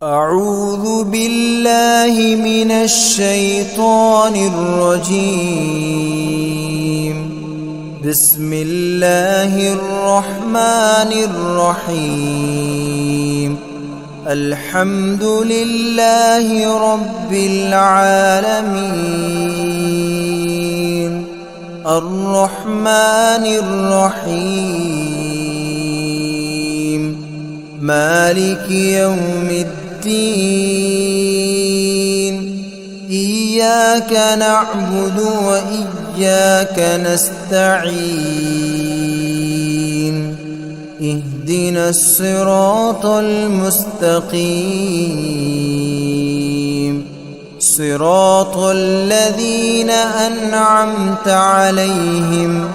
أعوذ بالله من الشيطان الرجيم. بسم الله الرحمن الرحيم. الحمد لله رب العالمين الرحمن الرحيم مالك يوم الدين. إياك نعبد وإياك نستعين. اهدنا الصراط المستقيم صراط الذين أنعمت عليهم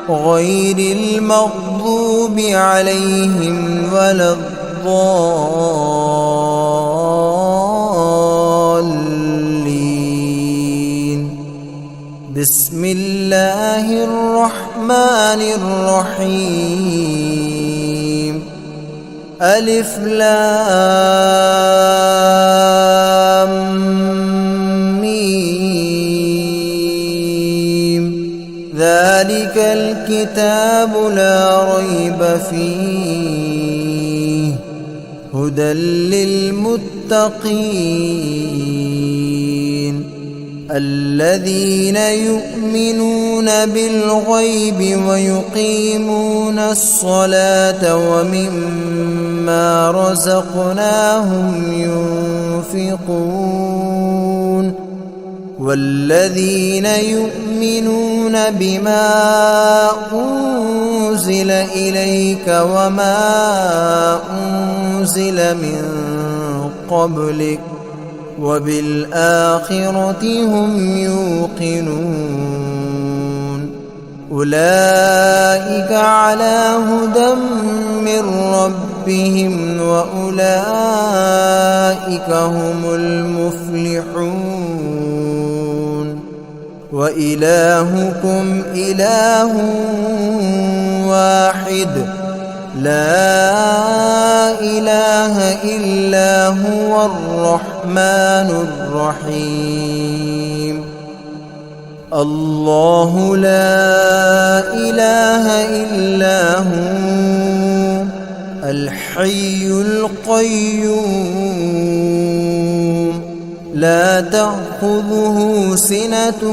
غير المغضوب عليهم ولا الضالين. بسم الله الرحمن الرحيم. ألف لام ميم. ذلك الكتاب لا ريب فيه هدى للمتقين الذين يؤمنون بالغيب ويقيمون الصلاة ومما رزقناهم ينفقون والذين يؤمنون بما أنزل إليك وما أنزل من قبلك وبالآخرة هم يوقنون. أولئك على هدى من ربهم وأولئك هم المفلحون. وإلهكم إله واحد لا إله إلا هو الرحمن الرحيم. الله لا إله إلا هو الحي القيوم لا تأخذه سنة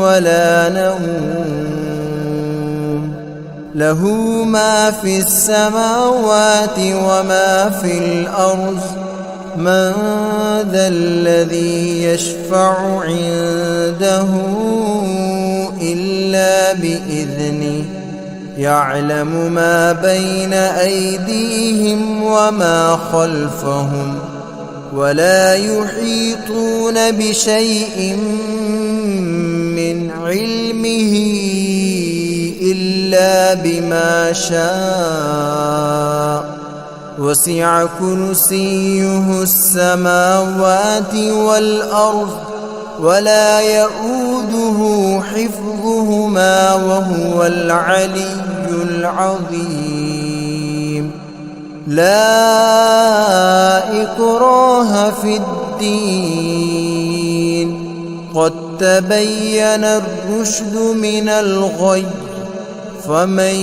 ولا نوم له ما في السماوات وما في الأرض. من ذا الذي يشفع عنده إلا بإذنه يعلم ما بين أيديهم وما خلفهم ولا يحيطون بشيء من علمه إلا بما شاء. وسع كرسيه السماوات والأرض ولا يؤوده حفظهما وهو العلي العظيم. لا إكراه في الدين قد تبين الرشد من الغي. فمن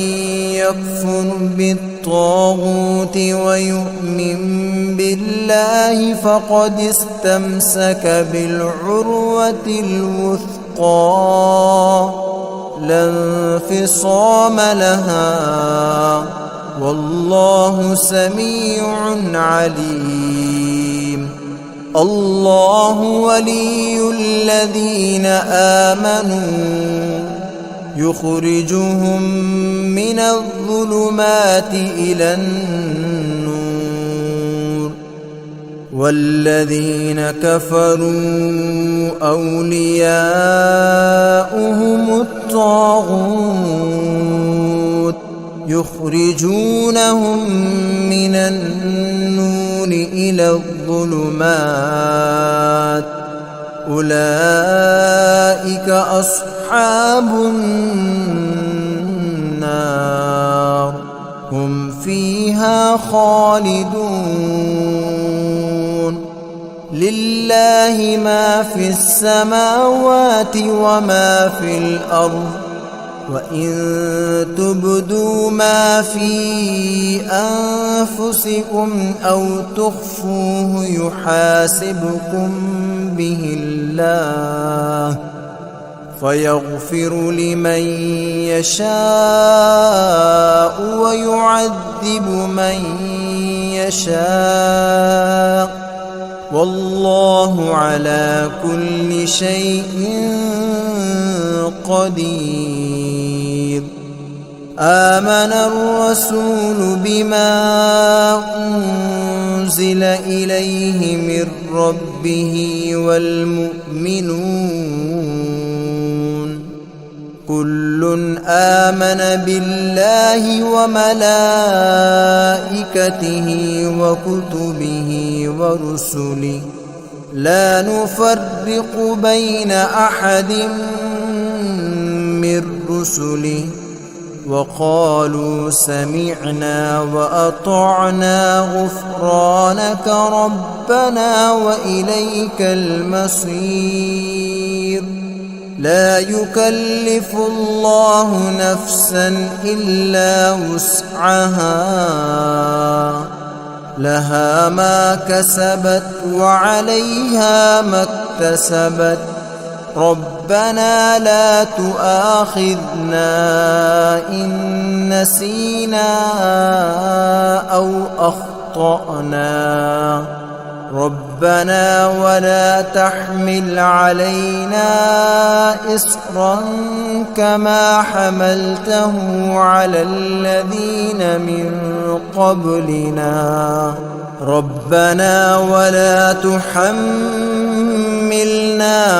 يكفر بالطاغوت ويؤمن بالله فقد استمسك بالعروة الوثقى لا انفصام لها والله سميع عليم. الله ولي الذين آمنوا يخرجهم من الظلمات إلى النور والذين كفروا أولياؤهم الطاغوت يخرجونهم من النور إلى الظلمات. أولئك أصحاب النار هم فيها خالدون. لله ما في السماوات وما في الأرض وإن تبدوا ما في أنفسكم أو تخفوه يحاسبكم به الله فيغفر لمن يشاء ويعذب من يشاء والله على كل شيء قدير. آمن الرسول بما أنزل إليه من ربه والمؤمنون كل آمن بالله وملائكته وكتبه ورسله لا نفرق بين أحد من رسله وقالوا سمعنا وأطعنا غفرانك ربنا وإليك المصير. لا يكلف الله نفسا إلا وسعها لها ما كسبت وعليها ما اكتسبت ربنا لا تؤاخذنا إن نسينا أو أخطأنا ربنا ولا تحمل علينا إصرا كما حملته على الذين من قبلنا ربنا ولا تحملنا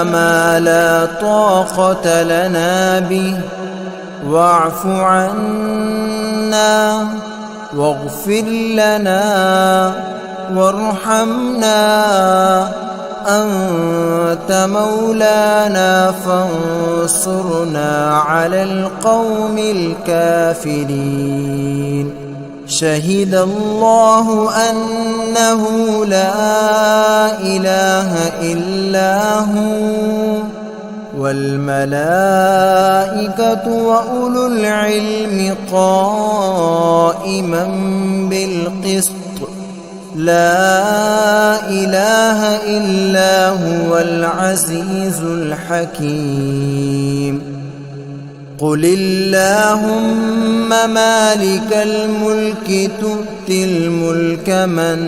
ما لا طاقة لنا به واعف عنا واغفر لنا وارحمنا أنت مولانا فانصرنا على القوم الكافرين. شهد الله أنه لا إله إلا هو والملائكة وأولو العلم قائما بالقسط لا إله إلا هو العزيز الحكيم. قل اللهم مالك الملك تؤتي الملك من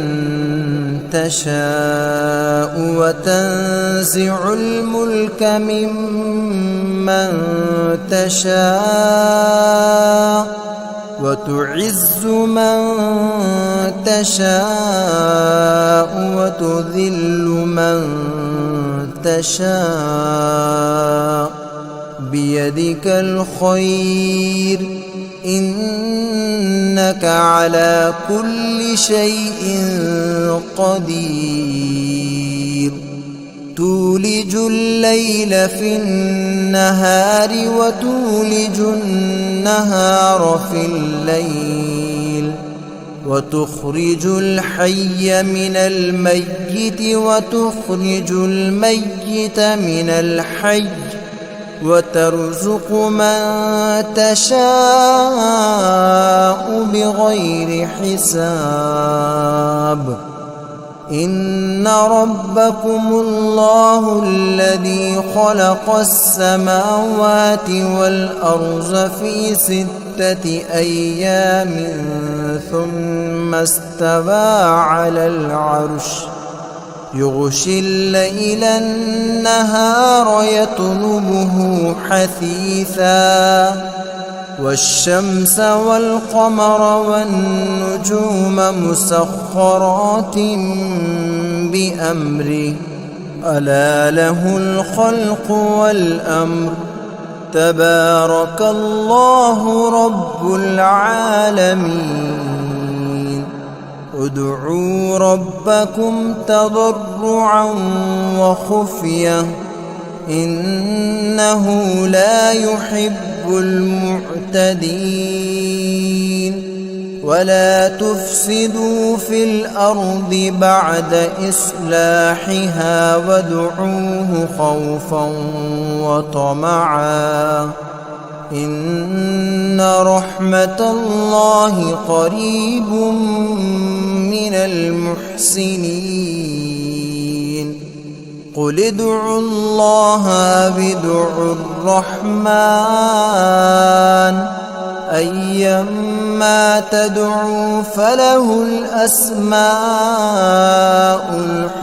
تشاء وتنزع الملك ممن تشاء وتعز من تشاء وتذل من تشاء بيدك الخير إنك على كل شيء قدير. تولج الليل في النهار وتولج النهار في الليل وتخرج الحي من الميت وتخرج الميت من الحي وترزق من تشاء بغير حساب. إن ربكم الله الذي خلق السماوات والأرض في 6 أيام ثم استوى على العرش يغشي الليل النهار يطلبه حثيثا والشمس والقمر والنجوم مسخرات بأمره ألا له الخلق والأمر تبارك الله رب العالمين. ادعوا ربكم تضرعا وخفية إنه لا يحب المعتدين. ولا تفسدوا في الأرض بعد إصلاحها وادعوه خوفا وطمعا إن رحمة الله قريب من المحسنين قل ادعوا الله ادعوا الرحمن أيما تدعوا فله الأسماء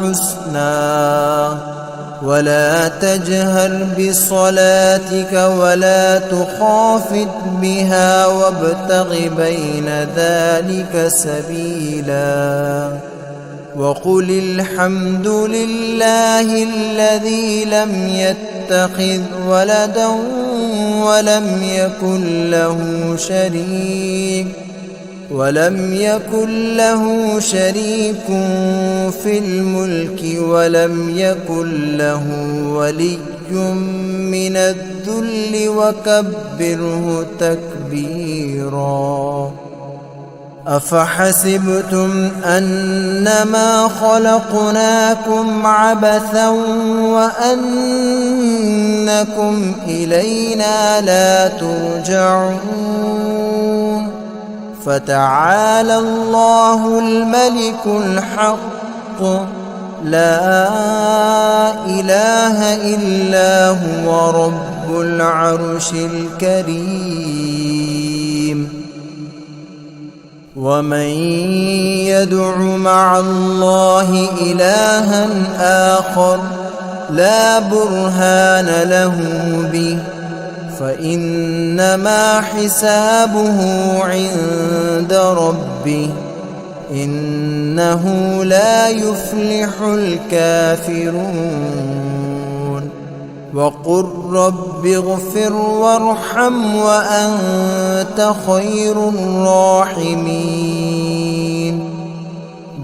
الحسنى ولا تجهر بصلاتك ولا تخافت بها وابتغ بين ذلك سبيلا وقل الحمد لله الذي لم يتخذ ولدا ولم يكن له شريك في الملك ولم يكن له ولي من الذل وكبره تكبيرا أفحسبتم أنما خلقناكم عبثا وأنكم إلينا لا ترجعون فتعالى الله الملك الحق لا إله إلا هو رب العرش الكريم ومن يدع مع الله إلها آخر لا برهان له به فإنما حسابه عند ربه إنه لا يفلح الكافرون وقل رب اغفر وارحم وأنت خير الراحمين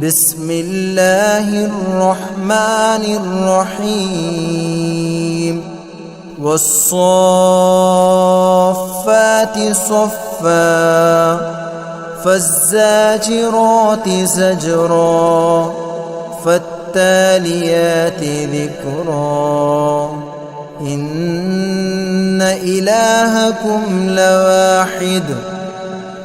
بسم الله الرحمن الرحيم والصافات صفا فالزاجرات زجرا فالتاليات ذكرا إن إلهكم لواحد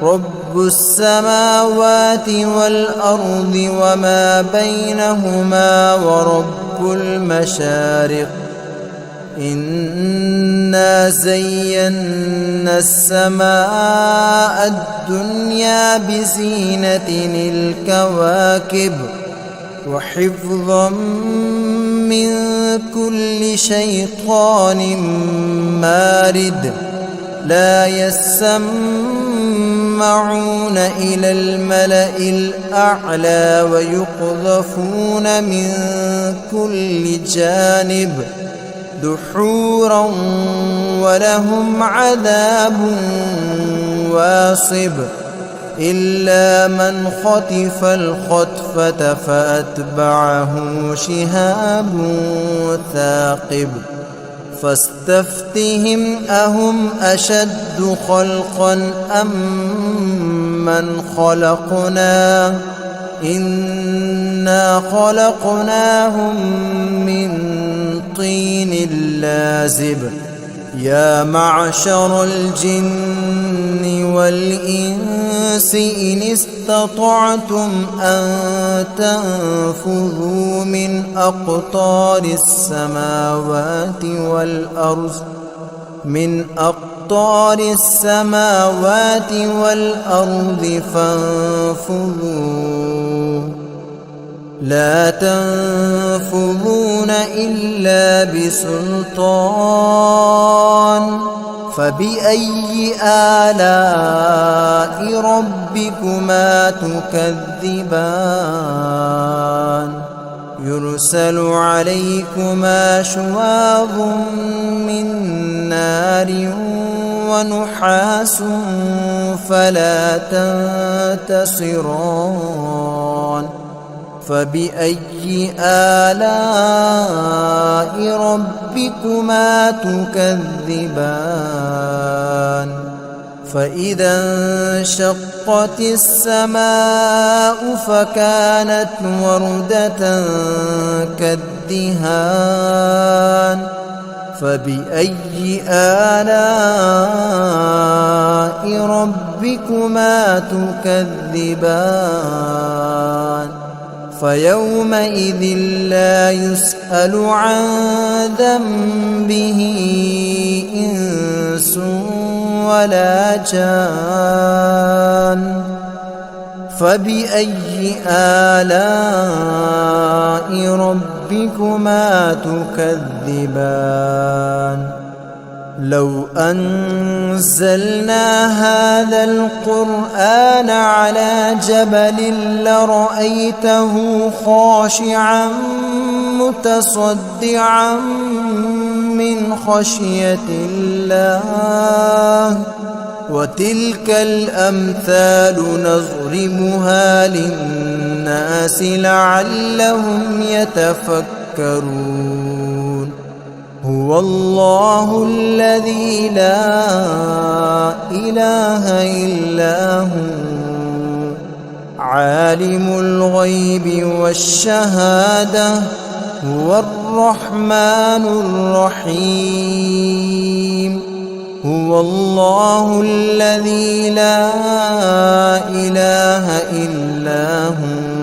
رب السماوات والأرض وما بينهما ورب المشارق إنا زينا السماء الدنيا بزينة الكواكب وحفظا من كل شيطان مارد لا يسمعون إلى الملأ الأعلى ويقذفون من كل جانب دحورا ولهم عذاب واصب إلا من خطف الخطفة فأتبعه شهاب ثاقب فاستفتهم أهم أشد خلقا أم من خلقنا إنا خلقناهم من طين لازب يا معشر الجن والإنس إن استطعتم أن تنفذوا من أقطار السماوات والأرض فانفذوا لا تنفذون إلا بسلطان فبأي آلاء ربكما تكذبان يرسل عليكما شواظ من نار ونحاس فلا تنتصران فبأي آلاء ربكما تكذبان فإذا انشقت السماء فكانت وردة كالدهان فبأي آلاء ربكما تكذبان فيومئذ لا يسأل عن ذنبه إنس ولا جان فبأي آلاء ربكما تكذبان لو أنزلنا هذا القرآن على جبل لرأيته خاشعا متصدعا من خشية الله وتلك الأمثال نضربها للناس لعلهم يتفكرون هو الله الذي لا إله إلا هو عالم الغيب والشهادة هو الرحمن الرحيم هو الله الذي لا إله إلا هو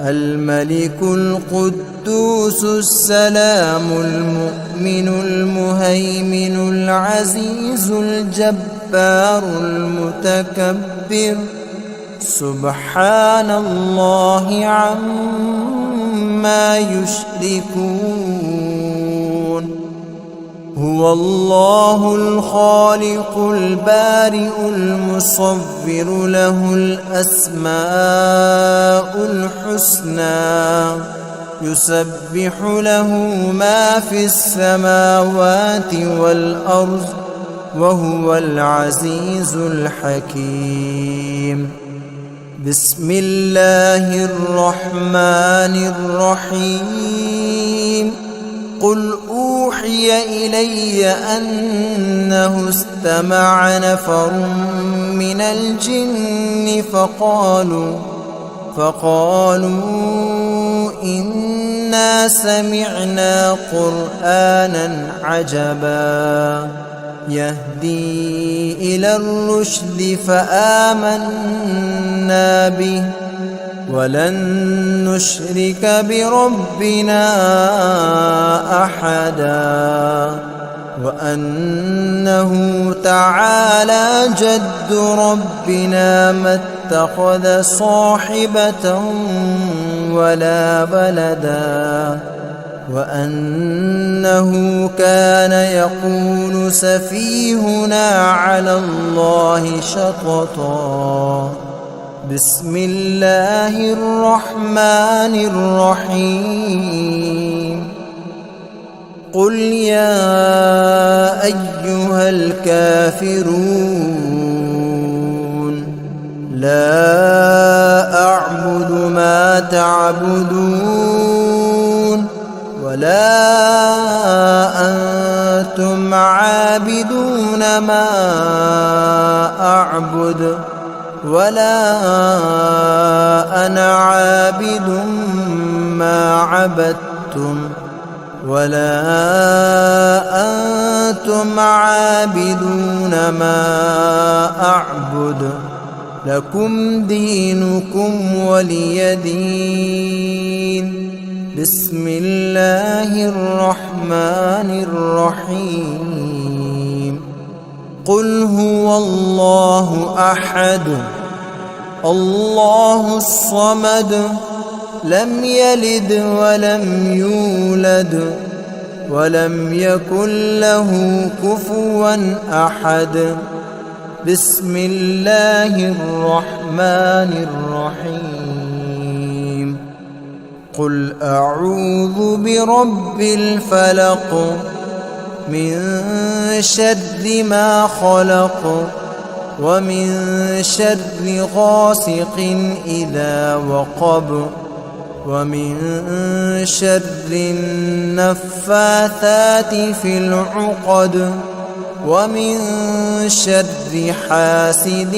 الملك القدوس السلام المؤمن المهيمن العزيز الجبار المتكبر سبحان الله عما يشركون هو الله الخالق البارئ المصور له الأسماء الحسنى يسبح له ما في السماوات والأرض وهو العزيز الحكيم بسم الله الرحمن الرحيم قل أوحي إلي أنه استمع نفر من الجن فقالوا إنا سمعنا قرآنا عجبا يهدي إلى الرشد فآمنا به ولن نشرك بربنا أحدا وأنه تعالى جد ربنا ما اتخذ صاحبة ولا ولدا وأنه كان يقول سفيهنا على الله شططا بسم الله الرحمن الرحيم قل يا أيها الكافرون لا أعبد ما تعبدون ولا أنتم عابدون ما أعبد ولا أنا عابد ما عبدتم ولا أنتم عابدون ما أعبد لكم دينكم ولي دين بسم الله الرحمن الرحيم قل هو الله أحد الله الصمد لم يلد ولم يولد ولم يكن له كفوا أحد بسم الله الرحمن الرحيم قل أعوذ برب الفلق من شر ما خلق ومن شر غاسق إذا وقب ومن شر النفاثات في العقد ومن شر حاسد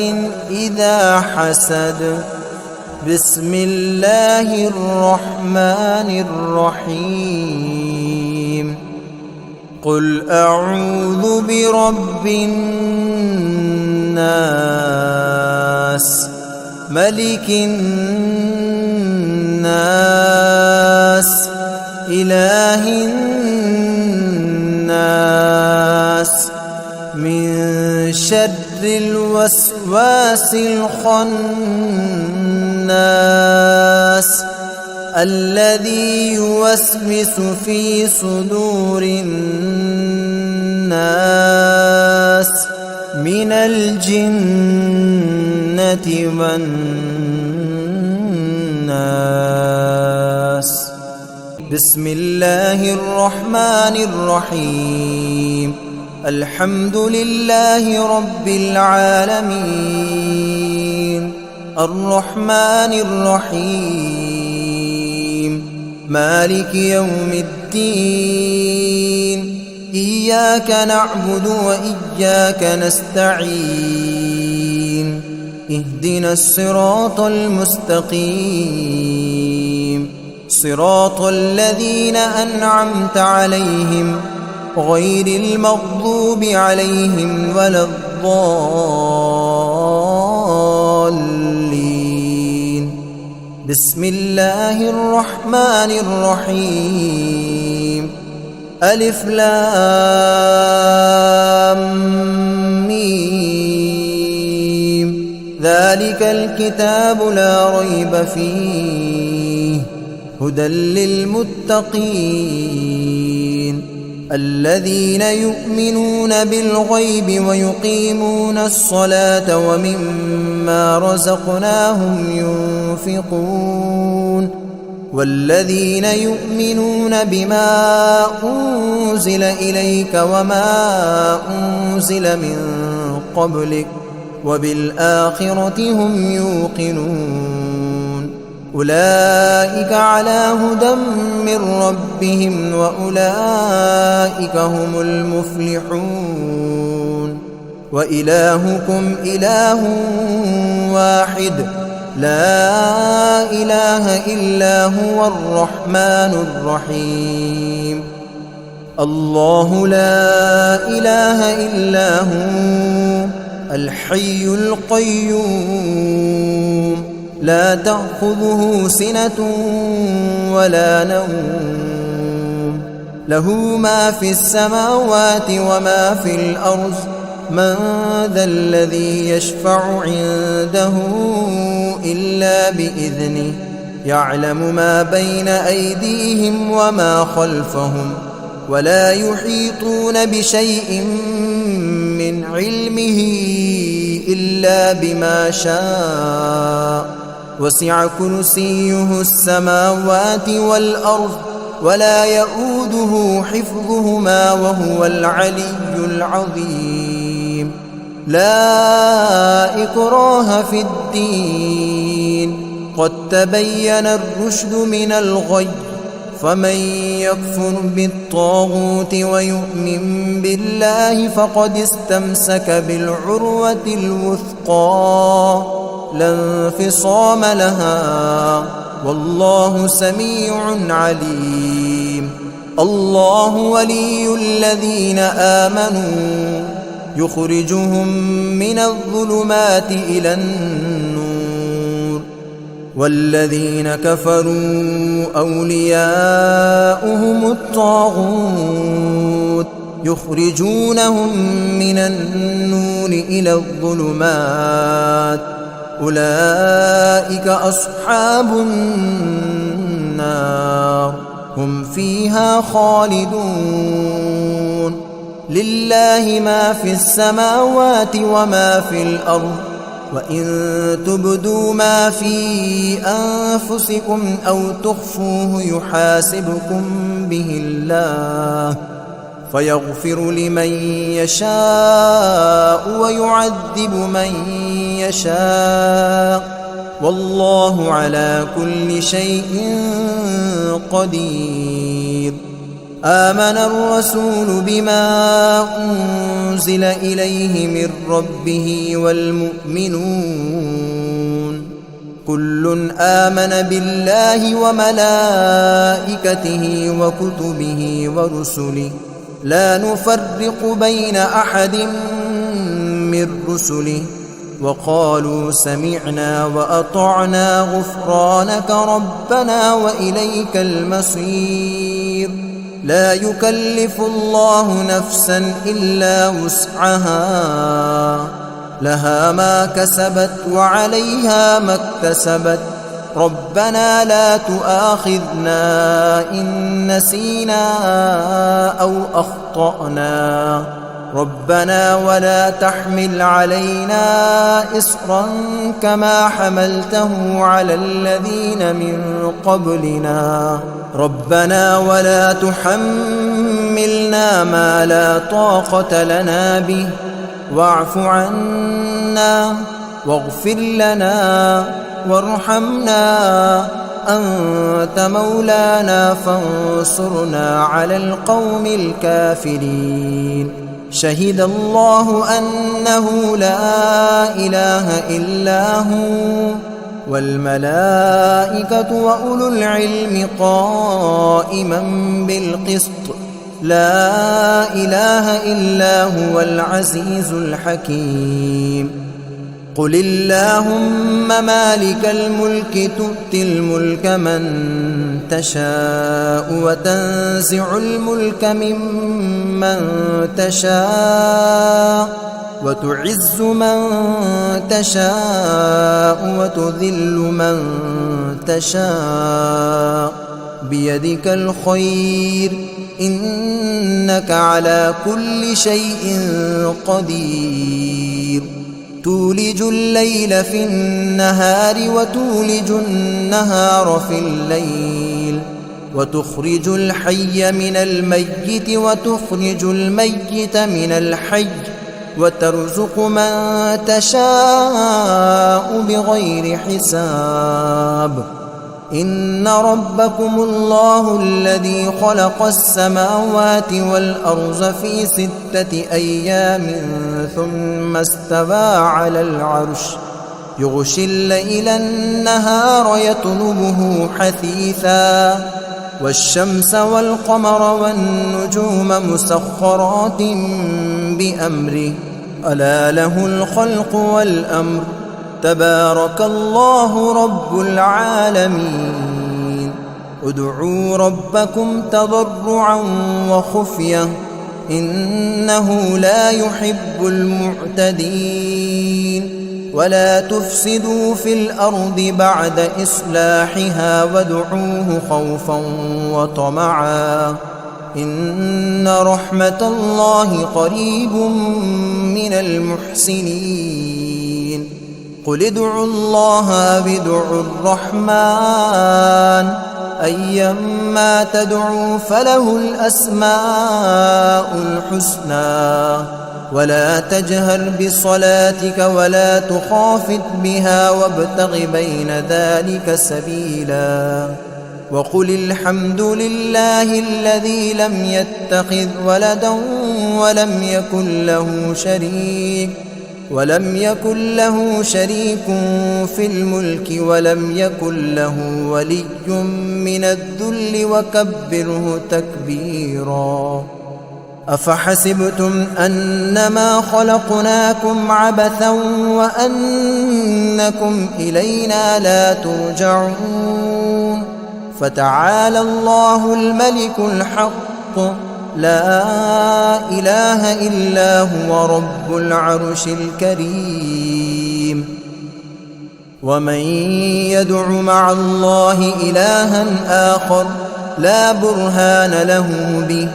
إذا حسد. بسم الله الرحمن الرحيم. قل أعوذ برب الناس ملك الناس إله الناس من شر الوسواس الخناس الذي يوسوس في صدور الناس من الجنة والناس. بسم الله الرحمن الرحيم. الحمد لله رب العالمين الرحمن الرحيم مالك يوم الدين. إياك نعبد وإياك نستعين. اهدنا الصراط المستقيم صراط الذين أنعمت عليهم غير المغضوب عليهم ولا الضالين. بسم الله الرحمن الرحيم. ألف لام ميم. ذلك الكتاب لا ريب فيه هدى للمتقين الذين يؤمنون بالغيب ويقيمون الصلاة ومما رزقناهم ينفقون والذين يؤمنون بما أنزل إليك وما أنزل من قبلك وبالآخرة هم يوقنون. أولئك على هدى من ربهم وأولئك هم المفلحون. وإلهكم إله واحد لا إله إلا هو الرحمن الرحيم. الله لا إله إلا هو الحي القيوم لا تأخذه سنة ولا نوم له ما في السماوات وما في الأرض. من ذا الذي يشفع عنده إلا بإذنه يعلم ما بين أيديهم وما خلفهم ولا يحيطون بشيء من علمه إلا بما شاء. وسع كرسيه السماوات والأرض ولا يؤوده حفظهما وهو العلي العظيم. لا إكراه في الدين قد تبين الرشد من الغي. فمن يكفر بالطاغوت ويؤمن بالله فقد استمسك بالعروة الوثقى لا انفصام لها والله سميع عليم. الله ولي الذين آمنوا يخرجهم من الظلمات إلى النور والذين كفروا أولياؤهم الطاغوت يخرجونهم من النور إلى الظلمات. أولئك أصحاب النار هم فيها خالدون. لله ما في السماوات وما في الأرض وإن تبدوا ما في أنفسكم أو تخفوه يحاسبكم به الله فيغفر لمن يشاء ويعذب من يشاء والله على كل شيء قدير. آمن الرسول بما أنزل إليه من ربه والمؤمنون كل آمن بالله وملائكته وكتبه ورسله لا نفرق بين أحد من رسله وقالوا سمعنا وأطعنا غفرانك ربنا وإليك المصير لا يكلف الله نفسا إلا وسعها لها ما كسبت وعليها ما اكتسبت ربنا لا تؤاخذنا إن نسينا أو أخطأنا ربنا ولا تحمل علينا إصرا كما حملته على الذين من قبلنا ربنا ولا تحملنا ما لا طاقة لنا به واعف عنا واغفر لنا وارحمنا أنت مولانا فانصرنا على القوم الكافرين شهد الله أنه لا إله إلا هو والملائكة وأولو العلم قائما بالقسط لا إله إلا هو العزيز الحكيم قل اللهم مالك الملك تؤتي الملك من تشاء وتنزع الملك ممن تشاء وتعز من تشاء وتذل من تشاء بيدك الخير إنك على كل شيء قدير تولج الليل في النهار وتولج النهار في الليل وتخرج الحي من الميت وتخرج الميت من الحي وترزق من تشاء بغير حساب إن ربكم الله الذي خلق السماوات والأرض في 6 أيام ثم استوى على العرش يغشي الليل النهار يطلبه حثيثا والشمس والقمر والنجوم مسخرات بأمره ألا له الخلق والأمر تبارك الله رب العالمين ادعوا ربكم تضرعا وخفية إنه لا يحب المعتدين ولا تفسدوا في الأرض بعد إصلاحها وادعوه خوفا وطمعا إن رحمة الله قريب من المحسنين قل ادعوا الله أو ادعوا الرحمن أيما تدعوا فله الأسماء الحسنى ولا تجهر بصلاتك ولا تخافت بها وابتغ بين ذلك سبيلا وقل الحمد لله الذي لم يتخذ ولدا ولم يكن له شريك في الملك ولم يكن له ولي من الذل وكبره تكبيرا أفحسبتم أنما خلقناكم عبثا وأنكم إلينا لا ترجعون فتعالى الله الملك الحق لا إله إلا هو رب العرش الكريم ومن يدع مع الله إلها آخر لا برهان له به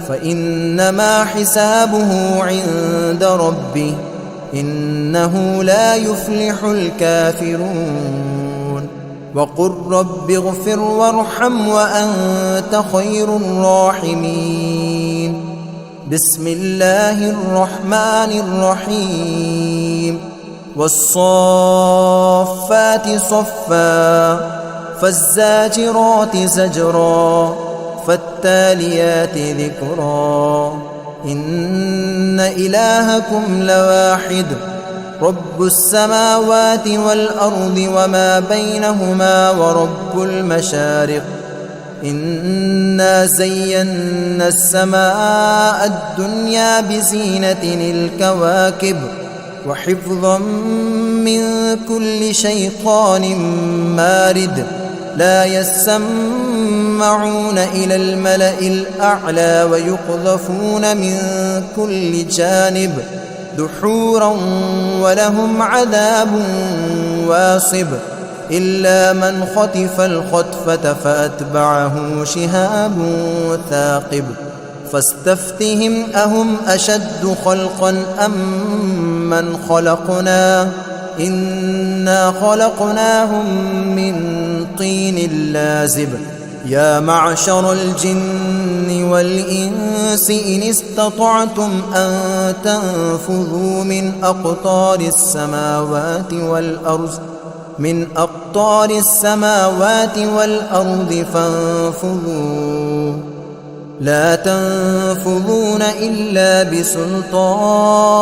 فإنما حسابه عند ربه إنه لا يفلح الكافرون وقل رب اغفر وارحم وأنت خير الراحمين بسم الله الرحمن الرحيم والصافات صفا فالزاجرات زجرا فالتاليات ذكرا إن إلهكم لواحد رب السماوات والأرض وما بينهما ورب المشارق إنا زينا السماء الدنيا بزينة الكواكب وحفظا من كل شيطان مارد لا يسمعون إلى الملأ الأعلى ويقذفون من كل جانب دحورا ولهم عذاب واصب إلا من خطف الخطفة فأتبعه شهاب ثاقب فاستفتهم أهم أشد خلقا أم من خلقنا إنا خلقناهم من طين لازب يا معشر الجن والإنس إن استطعتم أن تنفذوا من أقطار السماوات والأرض فانفذوا لا تنفذون إلا بسلطان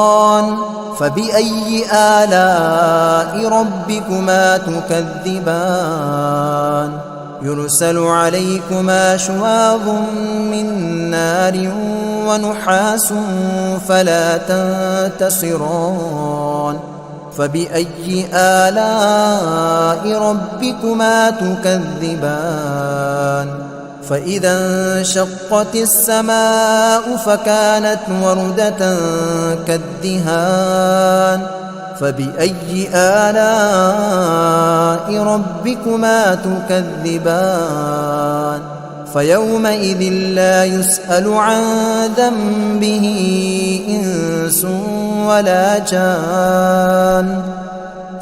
فبأي آلاء ربكما تكذبان يرسل عليكما شواظ من نار ونحاس فلا تنتصران فبأي آلاء ربكما تكذبان فإذا انشقت السماء فكانت وردة كالدهان فبأي آلاء ربكما تكذبان فيومئذ لا يسأل عن ذنبه إنس ولا جان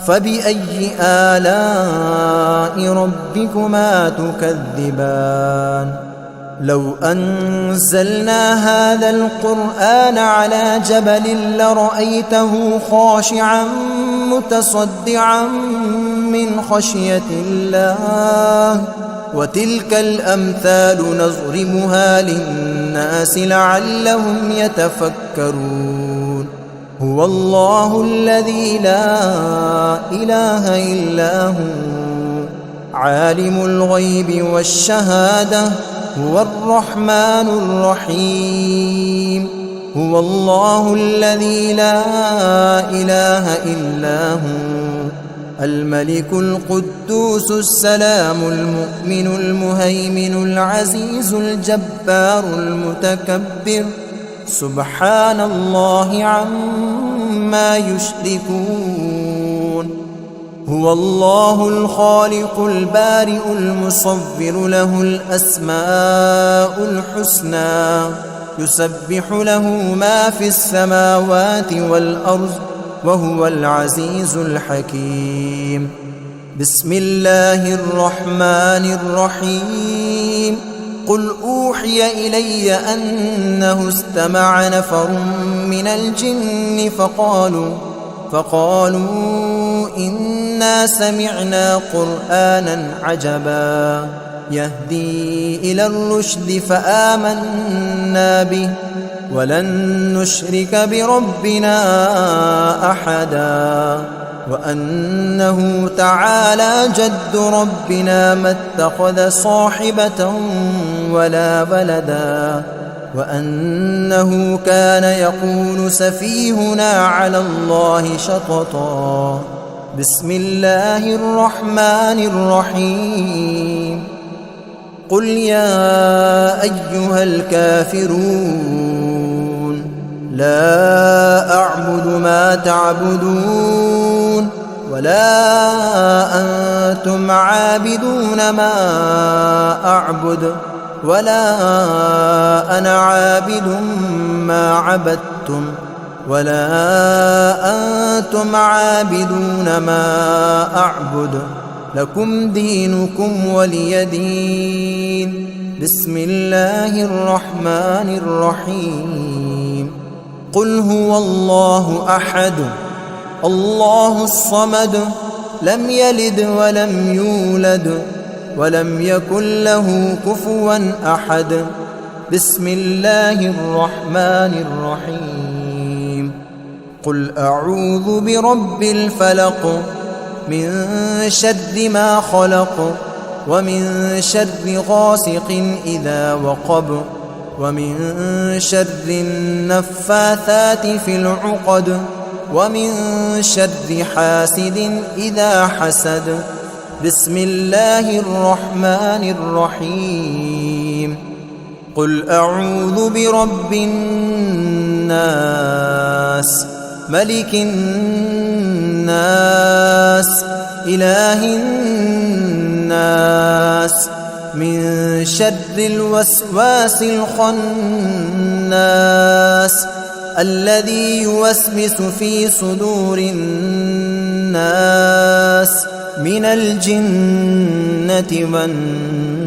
فبأي آلاء ربكما تكذبان لو أنزلنا هذا القرآن على جبل لرأيته خاشعا متصدعا من خشية الله وتلك الأمثال نضربها للناس لعلهم يتفكرون هو الله الذي لا إله إلا هو عالم الغيب والشهادة هو الرحمن الرحيم هو الله الذي لا إله إلا هو الملك القدوس السلام المؤمن المهيمن العزيز الجبار المتكبر سبحان الله عما يشركون هو الله الخالق البارئ المصور له الأسماء الحسنى يسبح له ما في السماوات والأرض وهو العزيز الحكيم بسم الله الرحمن الرحيم قل أوحي إلي أنه استمع نفر من الجن فقالوا إنا سمعنا قرآنا عجبا يهدي إلى الرشد فآمنا به ولن نشرك بربنا أحدا وأنه تعالى جد ربنا ما اتخذ صاحبة ولا ولدا وأنه كان يقول سفيهنا على الله شططا بسم الله الرحمن الرحيم قل يا أيها الكافرون لا أعبد ما تعبدون ولا أنتم عابدون ما أعبد ولا أنا عابد ما عبدتم ولا أنتم عابدون ما أعبد لكم دينكم ولي دين بسم الله الرحمن الرحيم قل هو الله أحد الله الصمد لم يلد ولم يولد ولم يكن له كفوا أحد. بسم الله الرحمن الرحيم. قل أعوذ برب الفلق من شر ما خلق ومن شر غاسق إذا وقب ومن شر النفاثات في العقد ومن شر حاسد إذا حسد. بسم الله الرحمن الرحيم. قل أعوذ برب الناس ملك الناس إله الناس من شر الوسواس الخناس الذي يوسوس في صدور الناس من الجنة والناس.